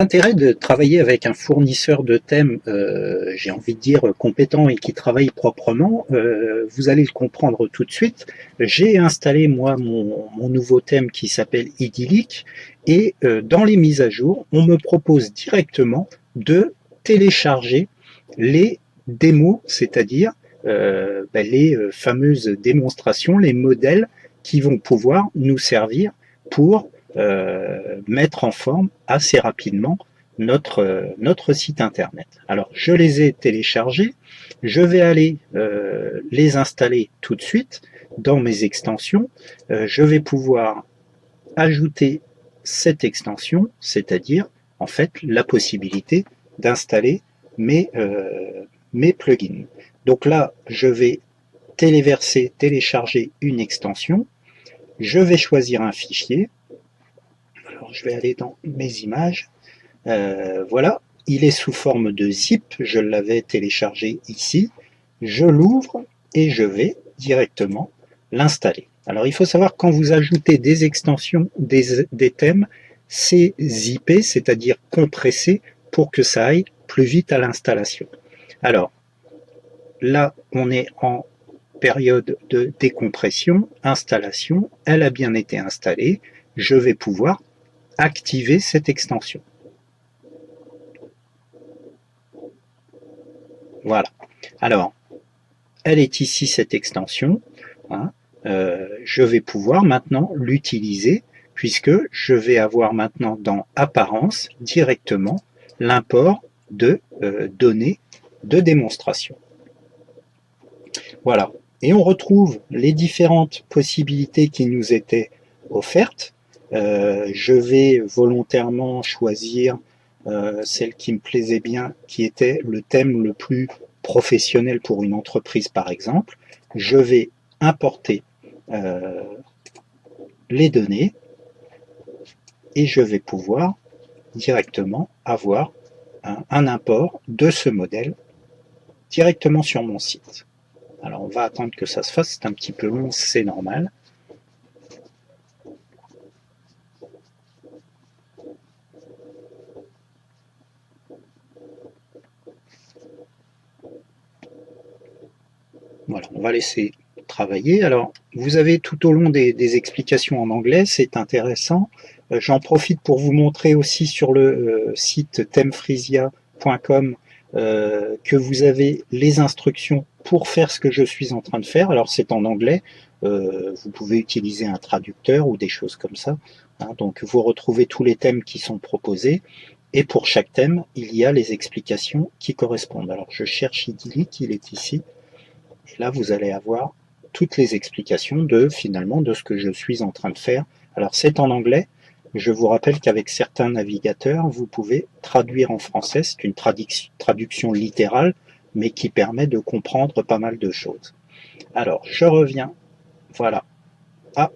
L'intérêt de travailler avec un fournisseur de thèmes, j'ai envie de dire compétent et qui travaille proprement, vous allez le comprendre tout de suite. J'ai installé moi mon nouveau thème qui s'appelle Idyllic et dans les mises à jour, on me propose directement de télécharger les démos, c'est-à-dire les fameuses démonstrations, les modèles qui vont pouvoir nous servir pour mettre en forme assez rapidement notre site internet. Alors je les ai téléchargés, je vais aller les installer tout de suite dans mes extensions. Je vais pouvoir ajouter cette extension, c'est-à-dire en fait la possibilité d'installer mes plugins. Donc là, je vais télécharger une extension, je vais choisir un fichier. Alors, je vais aller dans mes images. Voilà, il est sous forme de zip, je l'avais téléchargé ici. Je l'ouvre et je vais directement l'installer. Alors il faut savoir que quand vous ajoutez des extensions, des thèmes, c'est zippé, c'est-à-dire compressé pour que ça aille plus vite à l'installation. Alors là, on est en période de décompression, installation, elle a bien été installée, je vais pouvoir activer cette extension. Voilà. Alors, elle est ici cette extension. Hein. Je vais pouvoir maintenant l'utiliser puisque je vais avoir maintenant dans Apparence directement l'import de données de démonstration. Voilà. Et on retrouve les différentes possibilités qui nous étaient offertes. Je vais volontairement choisir celle qui me plaisait bien, qui était le thème le plus professionnel pour une entreprise par exemple. Je vais importer les données et je vais pouvoir directement avoir un import de ce modèle directement sur mon site. Alors on va attendre que ça se fasse, c'est un petit peu long, c'est normal. Voilà, on va laisser travailler. Alors, vous avez tout au long des explications en anglais, c'est intéressant. J'en profite pour vous montrer aussi sur le site themefrisia.com que vous avez les instructions pour faire ce que je suis en train de faire. Alors, c'est en anglais. Vous pouvez utiliser un traducteur ou des choses comme ça. Hein, donc, vous retrouvez tous les thèmes qui sont proposés. Et pour chaque thème, il y a les explications qui correspondent. Alors, je cherche Idyllic, il est ici. Et là, vous allez avoir toutes les explications finalement de ce que je suis en train de faire. Alors, c'est en anglais. Je vous rappelle qu'avec certains navigateurs, vous pouvez traduire en français. C'est une traduction littérale, mais qui permet de comprendre pas mal de choses. Alors, je reviens. Voilà. Ah,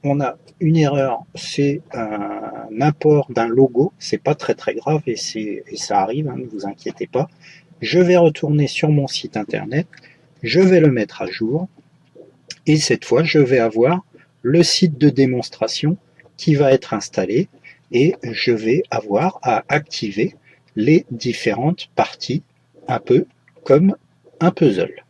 on a une erreur. C'est un import d'un logo. C'est pas très très grave et ça arrive, hein, ne vous inquiétez pas. Je vais retourner sur mon site internet. Je vais le mettre à jour et cette fois je vais avoir le site de démonstration qui va être installé et je vais avoir à activer les différentes parties un peu comme un puzzle.